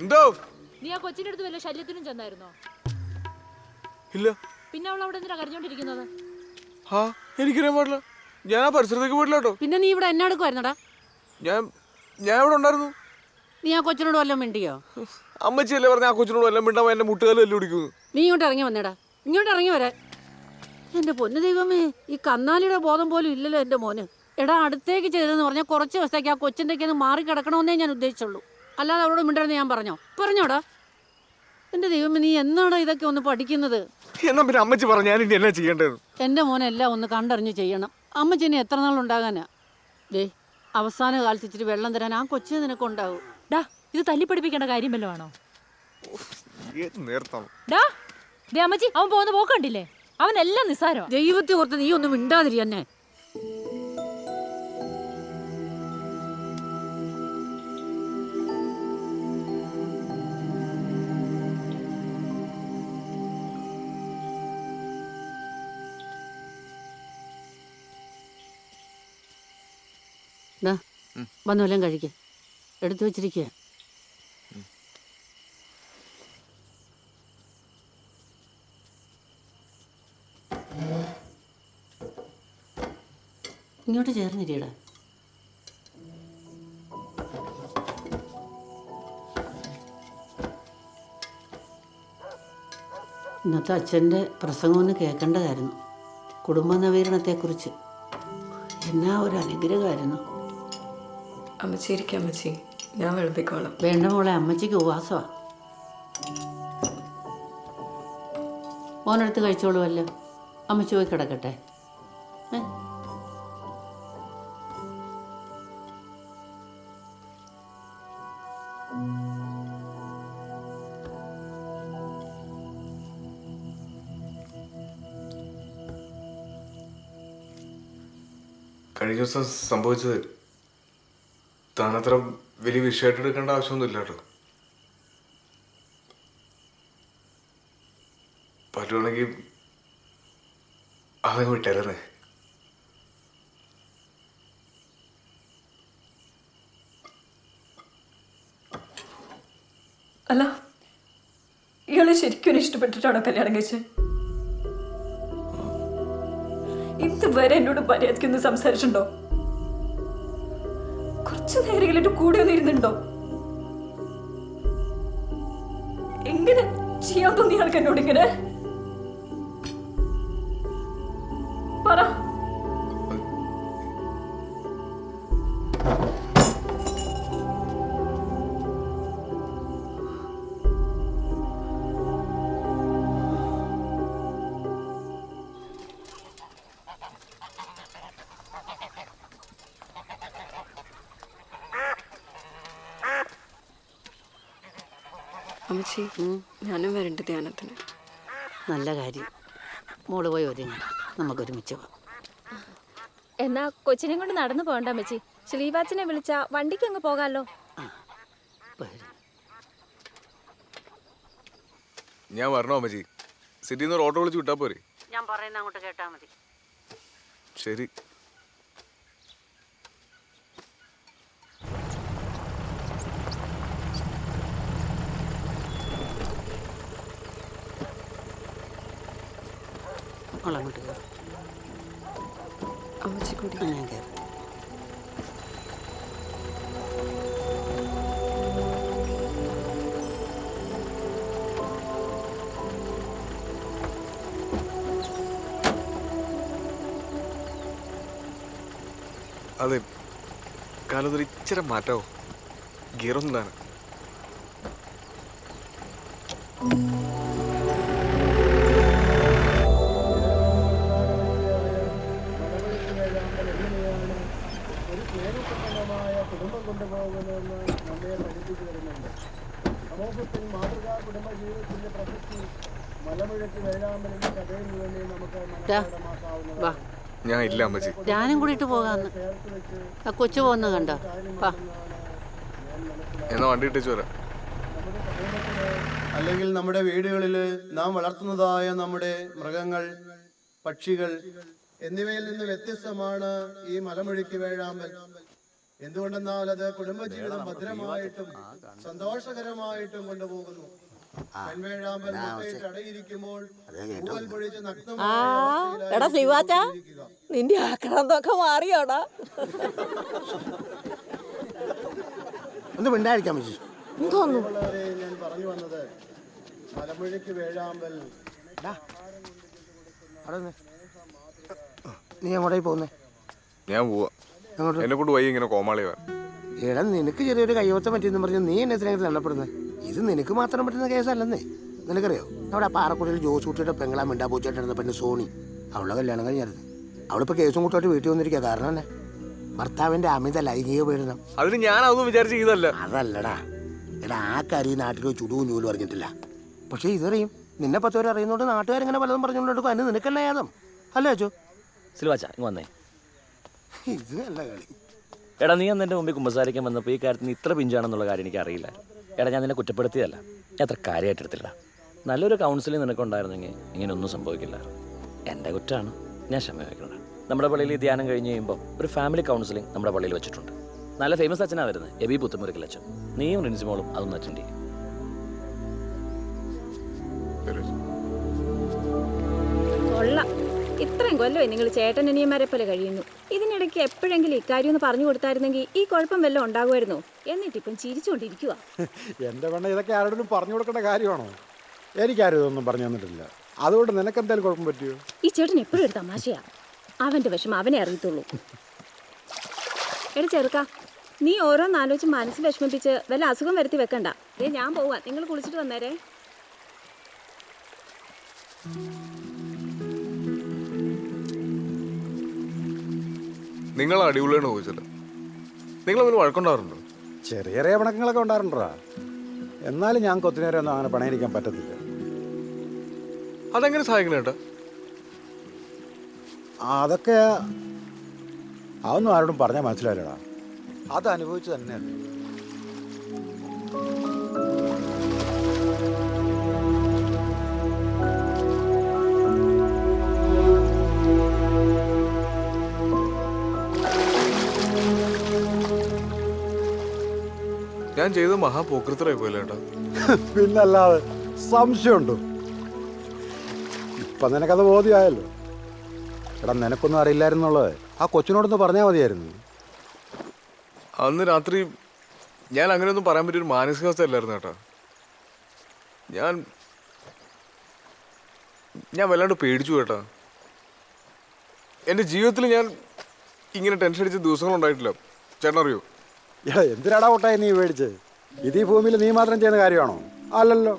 എന്തോ നീ ആ കൊച്ചിന്റെ അടുത്ത് വല്ല ശല്യത്തിനും ചെന്നായിരുന്നോ? ഇല്ല. പിന്നെ അവൾ അവിടെ എന്തിനാ കരഞ്ഞോണ്ടിരിക്കുന്നത്? ആ എനിക്കറിയാൻ പാടില്ല. ഞാൻ ആ പരിസരത്തേക്ക് പോയിട്ടില്ല കേട്ടോ. പിന്നെ നീ ഇവിടെ എന്നെ എടുക്കുമായിരുന്നടാ? ഞാൻ ഞാൻ ഇവിടെ ഉണ്ടായിരുന്നു. നീ ആ കൊച്ചിനോട് വല്ലതും മിണ്ടിയോ? അമ്മച്ചിയല്ലേ പറഞ്ഞ ആ കൊച്ചിനോട് വല്ലതും മിണ്ടാ എന്റെ മുട്ടുകാലും എല്ലാം പിടിക്കുന്നു. നീ ഇങ്ങോട്ട് ഇറങ്ങി വന്നേടാ, ഇങ്ങോട്ട് ഇറങ്ങി വരാൻ. എന്റെ പൊന്നു ദൈവമേ, ഈ കന്നാലിയുടെ ബോധം പോലും ഇല്ലല്ലോ എന്റെ മോന്. എടാ, അടുത്തേക്ക് ചെയ്തെന്ന് പറഞ്ഞാൽ കുറച്ച് ദിവസത്തേക്ക് ആ കൊച്ചിൻ്റെ ഒക്കെ മാറി കിടക്കണമെന്നേ ഞാൻ ഉദ്ദേശിച്ചുള്ളൂ. അല്ലാതെ അവളോട് മിണ്ടരുന്ന് ഞാൻ പറഞ്ഞോടാ? എന്റെ ദൈവമേ, നീ എന്നാണ് ഇതൊക്കെ ഒന്ന് പഠിക്കുന്നത്? എന്നാ പിന്നെ അമ്മച്ചി പറഞ്ഞ ഞാൻ ഇനി എന്നാ ചെയ്യേണ്ടത്? എന്റെ മോനെല്ലാം ഒന്ന് കണ്ടറിഞ്ഞ് ചെയ്യണം. അമ്മച്ചിനെ എത്ര നാളുണ്ടാകാനാ? ദേ, അവസാന കാലത്ത് ഇച്ചിരി വെള്ളം തരാൻ ആ കൊച്ചിന് നിനക്കുണ്ടാവും. ഡാ, ഇത് തല്ലിപ്പഠിപ്പിക്കേണ്ട കാര്യം വല്ലതും ആണോ? നേരത്താണ് ദേ അമ്മച്ചി, അവൻ പോകുന്ന പോക്ക് കണ്ടില്ലേ? അവനെല്ലാം നിസ്സാരോ. ദൈവത്തെ ഓർത്ത് നീ ഒന്നും മിണ്ടാതിരി എന്നെ. വന്നു വല്ലതും കഴിക്ക, എടുത്തു വെച്ചിരിക്കുക. ഇങ്ങോട്ട് ചേർന്നിരിയടാ. ഇന്നത്തെ അച്ഛൻ്റെ പ്രസംഗം ഒന്ന് കേൾക്കേണ്ടതായിരുന്നു. കുടുംബ നവീകരണത്തെക്കുറിച്ച്. എന്നാ ഒരു അനുഗ്രഹമായിരുന്നു. അമ്മച്ചി ഇരിക്കാം അമ്മച്ചി, ഞാൻ വിളമ്പിക്കോളാം. വേണ്ട മോളെ, അമ്മച്ചിക്ക് ഉപവാസമാണ്. മോനെടുത്ത് കഴിച്ചോളുമല്ലോ. അമ്മച്ചി പോയി കിടക്കട്ടെ. കഴിഞ്ഞ ദിവസം സംഭവിച്ചത് താനത്ര വലിയ വിഷയമായിട്ട് എടുക്കേണ്ട ആവശ്യമൊന്നുമില്ല കേട്ടോ. പറ്റുവാണെങ്കിൽ അതങ്ങ് വിട്ടേരേ. അല്ല, ഇയാളെ ശരിക്കും ഇഷ്ടപ്പെട്ടിട്ടാണോ കല്യാണം കഴിച്ചത്? ഇതുവരെ എന്നോട് മര്യാദയ്ക്കൊന്ന് സംസാരിച്ചിട്ടുണ്ടോ? കുറച്ചു നേരം എന്റെ കൂടെ ഒന്ന് ഇരുന്നുണ്ടോ? എങ്ങനെ ചെയ്യാൻ തോന്നി ആൾക്ക് എന്നോട് ഇങ്ങനെ? പറ. അമ്മച്ചി, ഞാനും വരണ്ട ധ്യാനത്തിന്. നല്ല കാര്യം. മോള് പോയി ഒരുങ്ങി, നമുക്കൊരുമിച്ച് പോവാം. എന്നാ കൊച്ചിനെ കൊണ്ട് നടന്നു പോകണ്ട അമ്മച്ചി. ശ്രീവാച്ചനെ വിളിച്ച വണ്ടിക്ക് അങ്ങ് പോകാമല്ലോ. ഞാൻ വരണോ അമ്മച്ചി? സിറ്റിയിൽ നിന്ന് ഒരു ഓട്ടോ വിളിച്ച് വിട്ടാ പോരെ? ഞാൻ പറയുന്ന അങ്ങോട്ട് കേട്ടാ മതി. ശരി. അങ്ങോട്ട് കയറും. അമ്മച്ചി കൂടി. ഞാൻ കയറും. അതെ, കാലത്തൊരു ഇച്ചിരി മാറ്റാവോ? ഗിയറൊന്നാണ്. കുടുംബം കൊണ്ടുപോകുന്നതെന്ന് നമ്മെ പഠിപ്പിച്ചു വരുന്നുണ്ട്. സമൂഹത്തിൽ മാതൃകാ കുടുംബ ജീവിതത്തിന്റെ പ്രസക്തി മലമുഴക്കി വേഴാമ്പലിന്റെ കഥയിൽ വേണ്ടി നമുക്ക് മനസ്സിലാക്കാവുന്നതാണ്. ഞാൻ ഇല്ല അമ്മച്ചി. ഞാനും കൂടിയിട്ട് പോകാന്ന്. ആ കൊച്ചു പോകുന്ന കണ്ടോ? എന്നാ വണ്ടി ഇട്ടേച്ചു വരാം. അല്ലെങ്കിൽ നമ്മുടെ വീടുകളിൽ നാം വളർത്തുന്നതായ നമ്മുടെ മൃഗങ്ങൾ, പക്ഷികൾ എന്നിവയിൽ നിന്ന് വ്യത്യസ്തമാണ് ഈ മലമുഴക്കി വേഴാമ്പൽ. എന്തുകൊണ്ടെന്നാൽ അത് കുടുംബജീവിതം ഭദ്രമായിട്ടും സന്തോഷകരമായിട്ടും കൊണ്ടുപോകുന്നു. പെൺവേഴാമ്പൽ മുട്ടയിട്ട് അടയിരിക്കുമ്പോൾ പൂവൽ പൊഴിച്ച് നഗ്നമായ എടാ ശ്രീവാച്ച, നിന്റെ ആക്രാന്തൊക്കെ മാറിയോടാ? ഒന്ന് മിണ്ടായിരിക്കാൻ പറ്റി. പ്രിയമുള്ളവരെ, ഞാൻ പറഞ്ഞു വന്നത് മലമുഴയ്ക്ക് വേഴാമ്പൽ. നീ എങ്ങോട്ടേക്ക് പോകുന്നേ? ഞാൻ പോവാ. എന്നെ കൊണ്ട് വൈകി ഇങ്ങനെ കോമാളിയാ. എടാ, നിനക്ക് ചെറിയൊരു കൈവത്തം പറ്റിയെന്ന് പറഞ്ഞ് നീ എന്നെ എത്രയെങ്കിലും എണ്ണപ്പെടുന്നത്? ഇത് നിനക്ക് മാത്രം പറ്റുന്ന കേസല്ലെന്നേ. നിനക്കറിയോ, അവിടെ ആ പാറക്കുടിയിൽ ജോസ് കുട്ടിയുടെ പെങ്ങളാ മിണ്ടാ പൂച്ചായിട്ടിരുന്ന പെണ്ണ് സോണി, അവളുടെ കല്യാണം കഴിഞ്ഞായിരുന്നു. അവളിപ്പോൾ കേസും കൂട്ടുമായിട്ട് വീട്ടിൽ വന്നിരിക്കുക. കാരണം തന്നെ ഭർത്താവിന്റെ അമിത ലൈംഗിക പീഡനം. അതിന് ഞാൻ അതൊന്നും വിചാരിച്ച് ചെയ്തല്ല. അതല്ലടാ, എടാ ആ കാര്യം നാട്ടിൽ ചുടുവും ചൂലും അറിഞ്ഞിട്ടില്ല. പക്ഷെ ഇതറിയും. നിന്നെ പത്തവരെ അറിയുന്നോണ്ട് നാട്ടുകാരിങ്ങനെ പലതും പറഞ്ഞുകൊണ്ടെടുക്കും. അതിന് നിനക്കല്ല യാതം അല്ലേ അച്ചോ? സിൽവാച്ച ഇങ്ങ് വന്നേ. ഇത് നല്ല കളി. എടാ, നീ അന്ന് എൻ്റെ മുമ്പിൽ കുമ്പസാരിക്കാൻ വന്നപ്പോൾ ഈ കാര്യത്തിൽ നീ ഇത്ര പിഞ്ചാണെന്നുള്ള കാര്യം എനിക്ക് അറിയില്ല. എടാ, ഞാൻ നിന്നെ കുറ്റപ്പെടുത്തിയതല്ല, ഞാൻ അത്ര കാര്യമായിട്ട് എടുത്തില്ല. നല്ലൊരു കൗൺസിലിംഗ് നിനക്കുണ്ടായിരുന്നെങ്കിൽ ഇങ്ങനെയൊന്നും സംഭവിക്കില്ല. എൻ്റെ കുറ്റമാണ്, ഞാൻ ക്ഷമ വയ്ക്കണം. നമ്മുടെ പള്ളിയിൽ ഈ ധ്യാനം കഴിഞ്ഞ് കഴിയുമ്പോൾ ഒരു ഫാമിലി കൗൺസിലിംഗ് നമ്മുടെ പള്ളിയിൽ വെച്ചിട്ടുണ്ട്. നല്ല ഫേമസ് അച്ഛനാണ് വരുന്നത്, എബി പുത്തുമുറിക്കൽ അച്ഛൻ. നീയും റിൻസിമോളും അതൊന്ന് അറ്റൻഡ് ചെയ്യും. കൊള്ളാം, ഇത്രയും കൊല്ലമായി നിങ്ങൾ ചേട്ടനനിയന്മാരെ പോലെ കഴിയുന്നു. ഇതിനിടയ്ക്ക് എപ്പോഴെങ്കിലും ഇക്കാര്യം ഒന്ന് പറഞ്ഞു കൊടുത്തായിരുന്നെങ്കിൽ ഈ കുഴപ്പം വല്ലതും ഉണ്ടാകുമായിരുന്നോ? എന്നിട്ടിപ്പം ചിരിച്ചുകൊണ്ടിരിക്കുക. എൻ്റെ പെണ്ണ, ഇതൊക്കെ ആരോടും പറഞ്ഞു കൊടുക്കേണ്ട കാര്യമാണോ? എനിക്കാരും ഇതൊന്നും പറഞ്ഞു തന്നിട്ടില്ല. അതുകൊണ്ട് നിനക്കെന്തായാലും കുഴപ്പം പറ്റിയോ? ഈ ചേട്ടൻ എപ്പോഴും ഒരു തമാശയാ. അവന്റെ വിഷമം അവനെ അറിയത്തുള്ളൂ. എടാ ചെറുക്ക, നീ ഓരോന്നാലോചിച്ച് മനസ്സ് വിഷമിപ്പിച്ച് വല്ല അസുഖം വരുത്തി വെക്കണ്ട. ഞാൻ പോവാ, നിങ്ങൾ കുളിച്ചിട്ട് വന്നേരേ. നിങ്ങൾ അടിപൊളിയാണ് ചോദിച്ചത്. നിങ്ങൾ തമ്മിൽ വഴക്കുണ്ടാറുണ്ടോ? ചെറിയ ചെറിയ പിണക്കങ്ങളൊക്കെ ഉണ്ടാറുണ്ടാ. എന്നാലും ഞങ്ങൾക്ക് ഒത്തിരി നേരം ഒന്നും അങ്ങനെ പണയിരിക്കാൻ പറ്റത്തില്ല. അതെങ്ങനെ സഹായിക്കണം ഏട്ടാ? അതൊക്കെ അതൊന്നും ആരോടും പറഞ്ഞാൽ മനസ്സിലായില്ലടാ. അത് അനുഭവിച്ചു തന്നെയല്ലേ. ഞാൻ ചെയ്ത് മഹാപോക്രിത്തരായി പോയില്ല ഏട്ടാ. പിന്നല്ലാതെ സംശയമുണ്ടോ? ഇപ്പം നിനക്കത് ബോധ്യമായല്ലോ. എടാ, നിനക്കൊന്നും അറിയില്ലായിരുന്നുള്ളത് ആ കൊച്ചിനോടൊന്ന് പറഞ്ഞാൽ മതിയായിരുന്നു. അന്ന് രാത്രി ഞാൻ അങ്ങനെയൊന്നും പറയാൻ പറ്റിയൊരു മാനസികാവസ്ഥ അല്ലായിരുന്നു ഏട്ടാ. ഞാൻ വല്ലാണ്ട് പേടിച്ചു കേട്ടാ. എൻ്റെ ജീവിതത്തിൽ ഞാൻ ഇങ്ങനെ ടെൻഷൻ അടിച്ച ദിവസങ്ങളുണ്ടായിട്ടില്ല. ചേട്ടൻ അറിയോ? എടാ, എന്തിനാടാ ഒട്ടായി നീ മേടിച്ച്? ഇത് ഈ ഭൂമിയിൽ നീ മാത്രം ചെയ്യുന്ന കാര്യമാണോ? അല്ലല്ലോ.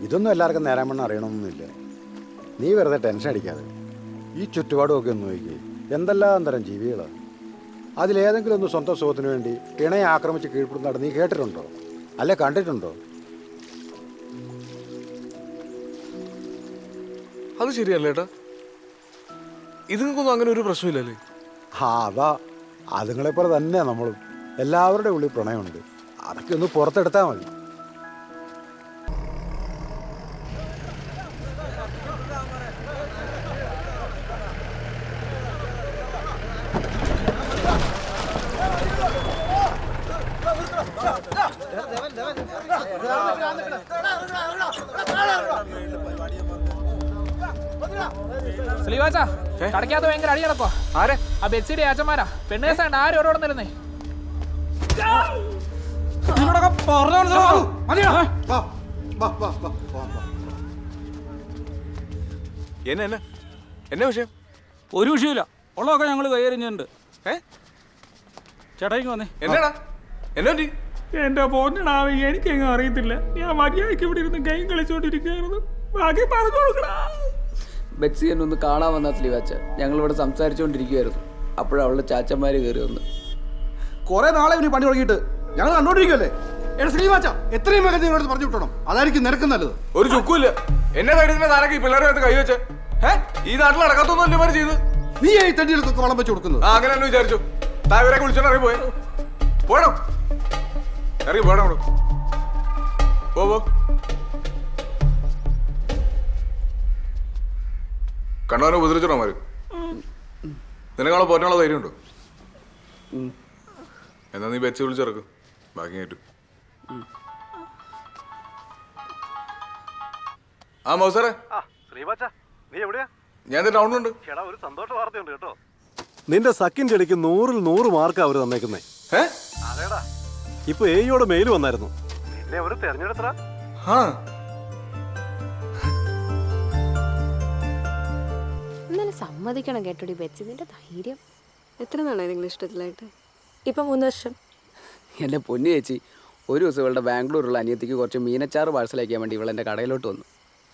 ഇതൊന്നും എല്ലാവർക്കും നേരാൻ വണ്ണം അറിയണമെന്നൊന്നുമില്ല. നീ വെറുതെ ടെൻഷൻ അടിക്കാതെ ഈ ചുറ്റുപാടുമൊക്കെ ഒന്ന് നോക്കി. എന്തെല്ലാം തരം ജീവികളാണ്. അതിലേതെങ്കിലും ഒന്ന് സ്വന്തം സുഖത്തിന് വേണ്ടി ഇണയെ ആക്രമിച്ച് കീഴ്പ്പെടുന്നതായിട്ട് നീ കേട്ടിട്ടുണ്ടോ? അല്ലെ കണ്ടിട്ടുണ്ടോ? അത് ശരിയല്ല ഏട്ടാ. ഇതുങ്ങൾക്കൊന്നും അങ്ങനെ ഒരു പ്രശ്നമില്ലല്ലേ? അതാ, അതുങ്ങളെപ്പോലെ തന്നെയാണ് നമ്മളും. എല്ലാവരുടെ ഉള്ളിൽ പ്രണയമുണ്ട്. അതൊക്കെ ഒന്ന് പുറത്തെടുത്താൽ മതി. സ്ലീവാച്ചാ, കടക്കാത്ത ഭയങ്കര അടി നടക്കോ? ആരെ? ആ ബെഡ്സീഡ് ഏച്ചന്മാരാ. പെണ്ണേസാണ്ട് ആരും ഓരോടെ നിരുന്നേ. എന്നെ വിഷയം? ഒരു വിഷയമില്ല, ഉള്ളതൊക്കെ ഞങ്ങൾ കൈയറിഞ്ഞിട്ടുണ്ട്. ചേട്ടായിക്ക് വന്നേ. എന്നാടാ? എന്നെ പറ്റി? എന്റെ പൊന്നിടാവേ, എനിക്കെങ്ങും അറിയത്തില്ല. ഞാൻ മര്യാദയ്ക്ക് ഇവിടെ ഇരുന്ന് ഗെയിം കളിച്ചോണ്ടിരിക്കുകയായിരുന്നു. ബാക്കി പറഞ്ഞു കൊടുക്കടാ. ബെറ്റ്സി എന്നെ ഒന്ന് കാണാൻ വന്ന സ്ലീവാച്ച. ഞങ്ങളിവിടെ സംസാരിച്ചുകൊണ്ടിരിക്കുകയായിരുന്നു. അപ്പോഴവളുടെ ചാച്ചന്മാർ കയറി വന്ന്. കുറെ നാളെ ഇവന് പണി തുടങ്ങിയിട്ട് ഞങ്ങൾ കണ്ടോണ്ടിരിക്കുമല്ലേ? എടാ ശ്രീവാച്ച, എത്രയും വേഗം നിങ്ങളോട് പറഞ്ഞു വിട്ടണം. അതായിരിക്കും നിനക്ക് നല്ലത്. ഒരു ചുക്കുമില്ല. എന്നെ കരുതുന്ന താരൊക്കെ ഈ പിള്ളേരെ കൈ വെച്ച് ഈ നാട്ടിൽ നടക്കാത്തൊന്നും അല്ലേ ചെയ്ത്? നീ ഈ തട്ടികൾക്കൊക്കെ വളം വെച്ച് കൊടുക്കുന്നത്? അങ്ങനെ തന്നെ വിചാരിച്ചു. താവരെ വിളിച്ചോണ്ട് ഇറങ്ങി പോയോ? പോടോ, ഇറങ്ങി പോടോ. പോ. കണ്ടവനെ ഉപദ്രവിച്ചോമാര്. നിനക്കാളെ പോറ്റാനുള്ള ധൈര്യമുണ്ടോ? എന്നാ നീ ബെച്ച് വിളിച്ചിറക്കും, ബാക്കി കേട്ടു. ആ മൗസാറെ, ഞാൻ ടൗണിലുണ്ട്. ഒരു സന്തോഷ വാർത്തയുണ്ട് കേട്ടോ. നിന്റെ സക്കിന്റെ ഇടയ്ക്ക് 100-ൽ 100 മാർക്ക് അവര് തന്നേക്കുന്നേ. അതേടാ, ഇപ്പൊ എയോടെ മെയിൽ വന്നായിരുന്നു. നിന്നെ അവര് തെരഞ്ഞെടുത്തടാ. സമ്മതിക്കണം കേട്ടോടി ബെച്ചി, നിന്റെ ധൈര്യം. എത്ര നാളായി നിങ്ങൾ ഇഷ്ടത്തിലായിട്ട്? ഇപ്പം 3 വർഷം. എൻ്റെ പൊന്നു ചേച്ചി, ഒരു ദിവസം ഇവളുടെ ബാംഗ്ലൂരുള്ള അനിയത്തിക്ക് കുറച്ച് മീനച്ചാറ് പാഴ്സൽ അയക്കാൻ വേണ്ടി ഇവളെൻ്റെ കടയിലോട്ട് വന്നു.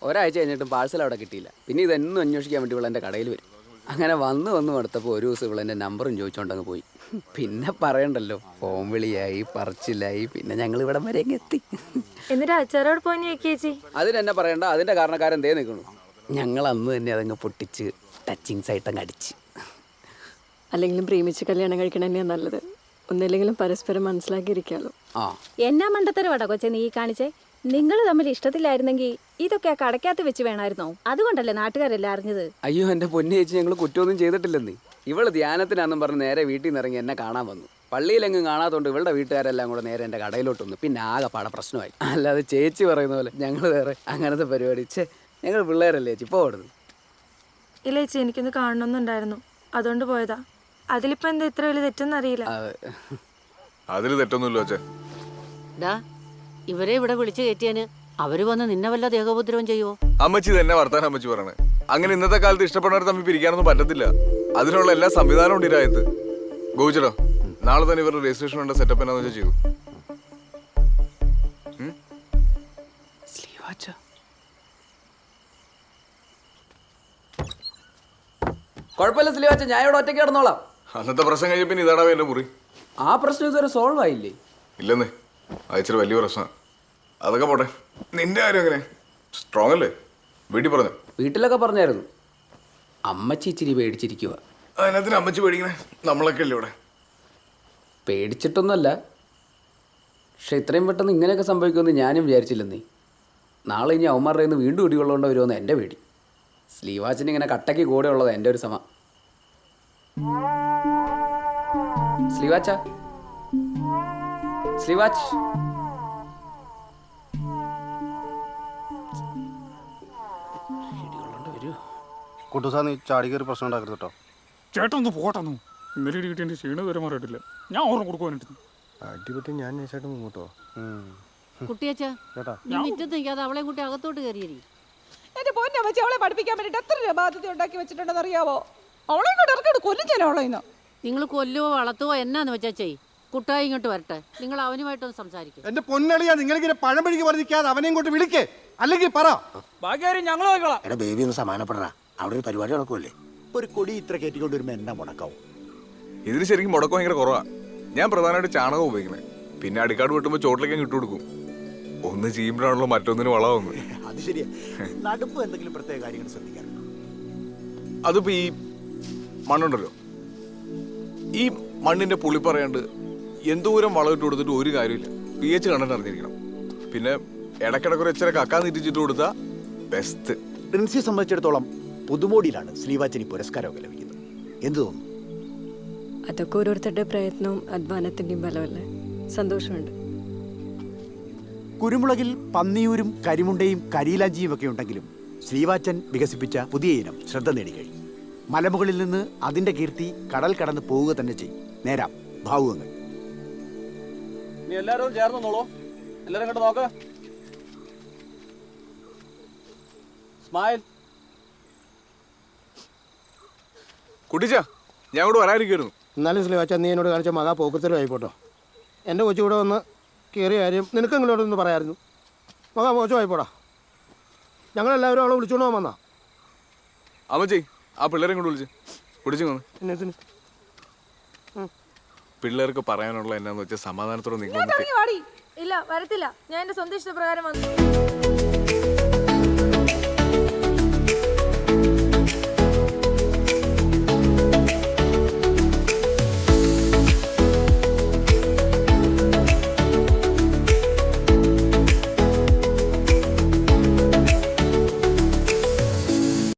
ഒരാഴ്ച കഴിഞ്ഞിട്ടും പാഴ്സൽ അവിടെ കിട്ടിയില്ല. പിന്നെ ഇതെന്നും അന്വേഷിക്കാൻ വേണ്ടി ഇവളെൻ്റെ കടയിൽ വരും. അങ്ങനെ വന്ന് മടുത്തപ്പോൾ ഒരു ദിവസം ഇവളെൻ്റെ നമ്പറും ചോദിച്ചുകൊണ്ടങ്ങ് പോയി. പിന്നെ പറയണ്ടല്ലോ, ഫോൺ വിളിയായി, പറച്ചിലായി, പിന്നെ ഞങ്ങൾ ഇവിടം വരെ അങ്ങ് എത്തി. എന്നിട്ട് അച്ചാറോട് പോയി ചേച്ചി? അതിനെന്നെ പറയണ്ട, അതിൻ്റെ കാരണക്കാരൻ എന്തേ നിൽക്കണു. ഞങ്ങൾ അന്ന് തന്നെ അതങ്ങ് പൊട്ടിച്ച് ടച്ചിങ്സ് ആയിട്ടങ്ങ് അടിച്ച്. അല്ലെങ്കിലും പ്രേമിച്ച് കല്യാണം കഴിക്കണം തന്നെയാണ് നല്ലത്. ഒന്നില്ലെങ്കിലും പരസ്പരം മനസ്സിലാക്കിയിരിക്കാമല്ലോ. എന്നാ മണ്ടത്തരവാടാ കൊച്ചെ നീ കാണിച്ചേ? നിങ്ങൾ തമ്മിൽ ഇഷ്ടത്തിലായിരുന്നെങ്കിൽ ഇതൊക്കെ കടക്കകത്ത് വെച്ച് വേണമായിരുന്നോ? അതുകൊണ്ടല്ലേ നാട്ടുകാരെല്ലാം അറിഞ്ഞത്. അയ്യോ എൻ്റെ പൊന്നു ചേച്ചി, ഞങ്ങൾ കുറ്റമൊന്നും ചെയ്തിട്ടില്ലെന്നേ. ഇവള് ധ്യാനത്തിനാന്നും പറഞ്ഞ് നേരെ വീട്ടിൽ നിന്ന് ഇറങ്ങി എന്നെ കാണാൻ വന്നു. പള്ളിയിലെങ്ങും കാണാത്തോണ്ട് ഇവളുടെ വീട്ടുകാരെല്ലാം കൂടെ നേരെ എൻ്റെ കടയിലോട്ട് വന്നു. പിന്നെ ആകെ പാടെ പ്രശ്നമായി. അല്ലാതെ ചേച്ചി പറയുന്ന പോലെ ഞങ്ങൾ വേറെ അങ്ങനത്തെ പരിപാടി. ഞങ്ങൾ പിള്ളേരല്ലേ ചേച്ചി, ഇപ്പോൾ ഓടുന്നു. ഇല്ല ചേച്ചി, എനിക്കൊന്ന് കാണണമെന്നുണ്ടായിരുന്നു, അതുകൊണ്ട് പോയതാ. അതിലിപ്പോ എന്താ ഇത്ര വലിയ തെറ്റെന്നറിയില്ല. അതിൽ തെറ്റൊന്നുമില്ല. ഇവരെ ഇവിടെ വിളിച്ചു കയറ്റിയാന് അവര് വന്ന് നിന്നെ വല്ല ദേഹോപദ്രവം ചെയ്യുവോ? അമ്മച്ചി തന്നെ വർത്താനം അമ്മച്ചി പറയണേ. അങ്ങനെ ഇന്നത്തെ കാലത്ത് ഇഷ്ടപ്പെടുന്നവർ തമ്മിൽ പിരിക്കാനൊന്നും പറ്റത്തില്ല. അതിനുള്ള എല്ലാ സംവിധാനവും ഉണ്ട് ഈ രാജ്യത്ത്. ഗോവിച്ചടോ, നാളെ തന്നെ ഇവരുടെ രജിസ്ട്രേഷൻ വേണ്ട സെറ്റപ്പ് എന്നാന്ന് വെച്ചാൽ ചെയ്തു. കുഴപ്പമില്ല സ്ലീവാച്ച, ഞാൻ ഇവിടെ ഒറ്റയ്ക്ക് കിടന്നോളാം. അന്നത്തെ പ്രശ്നം കഴിഞ്ഞ പിന്നെ ഇതാടാ എന്റെ മുറി. ആ പ്രശ്നം ഇതുവരെ സോൾവ് ആയില്ലേ? ഇല്ലെന്നേ, അയച്ചൊരു വലിയ പ്രശ്നം. അതൊക്കെ പോട്ടെ, നിന്റെ കാര്യം എങ്ങനെ? സ്ട്രോങ് അല്ലേ? വീട്ടിൽ പറഞ്ഞു? വീട്ടിലൊക്കെ പറഞ്ഞായിരുന്നു. അമ്മച്ചി ഇച്ചിരി പേടിച്ചിരിക്കുക. അതിനകത്തിന് അമ്മച്ചി പേടിക്കണേ? നമ്മളൊക്കെ അല്ലേ ഇവിടെ. പേടിച്ചിട്ടൊന്നുമല്ല, പക്ഷെ ഇത്രയും പെട്ടെന്ന് ഇങ്ങനെയൊക്കെ സംഭവിക്കുമെന്ന് ഞാനും വിചാരിച്ചില്ലെന്നേ. നാളെ ഇനി അവന്മാരുടെ നിന്ന് വീണ്ടും ഇടികൊള്ളുകൊണ്ട് വരുമെന്ന് എൻ്റെ പേടി. സ്ലീവാച്ചിന് ഇങ്ങനെ കട്ടയ്ക്ക് കൂടെ ഉള്ളത് എൻ്റെ ഒരു സമ. സ്ലീവാച്ച, സ്ലീവാച്ച്. കുട്ടുസാ, നീ ചാടി കയറി പ്രശ്നം ഉണ്ടാക്കരുത് കേട്ടോ. ചേട്ടനൊന്ന് പോട്ടെന്നു. ഇന്നലെ ഇടി കിട്ടിയ ക്ഷീണം വരെ മാറിയിട്ടില്ല. ഞാൻ ഓർമ്മ കൊടുക്കുവാനായിട്ട് അടിപൊളി. ഞാൻ നൈസായിട്ട് മുങ്ങോട്ടോ. കുട്ടിയച്ചാ, നീ മുറ്റത്ത് നിൽക്കാതെ അവളെ കൂട്ടി അകത്തോട്ട് കയറിയരി. എന്റെ പൊന്നെ വെച്ച് അവളെ പഠിപ്പിക്കാൻ വേണ്ടിട്ട് എത്ര രൂപ ബാധ്യത ഉണ്ടാക്കി വെച്ചിട്ടുണ്ടെന്ന് അറിയാവോ? അവളെ ഇങ്ങോട്ട് ഇറക്കോട് കൊല്ലിച്ചാലോ അവളെ. ഇന്ന് നിങ്ങൾ കൊല്ലുവോ വളർത്തുവോ എന്നാന്ന് വെച്ചാ ചെയ്. കുട്ടായി ഇങ്ങോട്ട് വരട്ടെ, നിങ്ങൾ അവനുമായിട്ടൊന്ന് സംസാരിക്കും. എന്റെ പൊന്നളിയാ, നിങ്ങളിങ്ങനെ പഴമ്പഴിക്ക് പറഞ്ഞിരിക്കാതെ അവനെ ഇങ്ങോട്ട് വിളിക്കേ, അല്ലെങ്കിൽ പറ. ഞങ്ങൾ എടാ ബേബി ഒന്ന് സമാനപ്പെടാ, അവിടെ ഒരു പരിപാടി നടക്കുമല്ലേ. ഒരു കൊടി ഇത്ര കയറ്റിക്കൊണ്ട് വരുമ്പോ എന്നാ മുടക്കാവും? ഇതിന് ശരിക്കും മുടക്കം ഭയങ്കര കുറവാ. ഞാൻ പ്രധാനമായിട്ട് ചാണകം ഉപയോഗിക്കുന്നത്. പിന്നെ അടിക്കാട് വെട്ടുമ്പോൾ ചോട്ടിലേക്ക് ഇട്ട് കൊടുക്കും. ഒന്ന് ചെയ്യുമ്പോഴാണല്ലോ മറ്റൊന്നിന് വളമാവുന്നത്. അത് ശരിയാ. നടുപ്പ് എന്തെങ്കിലും പ്രത്യേക കാര്യങ്ങൾ ശ്രദ്ധിക്കാറുണ്ട്? അതിപ്പോ ഈ മണ്ണുണ്ടല്ലോ, ഈ മണ്ണിന്റെ പുളി പറയാണ്ട് എന്തോരം വളം ഇട്ട് കൊടുത്തിട്ട് ഒരു കാര്യമില്ല. pH കണ്ടിട്ട് അറിഞ്ഞിരിക്കണം. പിന്നെ ഇടയ്ക്കിടയ്ക്ക് ഒരു ഇച്ചിരി കക്കാൻ നീറ്റിച്ചിട്ട് കൊടുത്താ ബെസ്റ്റ്. പ്രിൻസിയെ സംബന്ധിച്ചിടത്തോളം പുതുമോടിയിലാണ് സ്ലീവാച്ചിന് പുരസ്കാരമൊക്കെ ലഭിക്കുന്നത്. എന്ത് തോന്നുന്നു? അതൊക്കെ ഓരോരുത്തരുടെ പ്രയത്നവും അധ്വാനത്തിന്റെയും ഫലമല്ലേ. സന്തോഷമുണ്ട്. കുരുമുളകിൽ പന്നിയൂരും കരിമുണ്ടയും കരിയിലാഞ്ചിയും ഒക്കെ ഉണ്ടെങ്കിലും ശ്രീവാച്ചൻ വികസിപ്പിച്ച പുതിയ ഇനം ശ്രദ്ധ നേടിക്കഴിഞ്ഞു. മലമുകളിൽ നിന്ന് അതിന്റെ കീർത്തി കടൽ കടന്ന് പോവുക തന്നെ ചെയ്യും. നേരാം ഭാവുകങ്ങൾ. നീ എല്ലാവരും ചേർന്നോളൂ. എല്ലാവരും ഇങ്ങോട്ട് നോക്ക്. സ്മൈൽ. കുട്ടിച്ച, ഞാൻ ഇവിടെ വരാനിരിക്കുന്നു. എന്നാലും സ്ലീവാച്ച, നീ എന്നോട് കാണിച്ച മകാ പോക്കത്തിലും ആയിപ്പോട്ടോ. എൻ്റെ കൊച്ചു കൂടെ വന്ന് കയറിയ കാര്യം നിനക്ക് എങ്ങനെയോടൊന്ന് പറയായിരുന്നു. മകാ മോശമായിപ്പോടാ. ഞങ്ങളെല്ലാവരും അവളെ വിളിച്ചോണ്ട് പോകാൻ വന്നാ. അമ്മച്ചി, ആ പിള്ളേരെ കൊണ്ട് വിളിച്ച് കുടിച്ചു വന്ന്. എന്നത്തിന് പിള്ളേർക്ക് പറയാനുള്ള എന്നാന്ന് വെച്ചാൽ സമാധാനത്തോടെ നിങ്ങൾ ഇല്ല, വരത്തില്ല. ഞാൻ എന്റെ സ്വന്തം ഇഷ്ടപ്രകാരം വന്നു.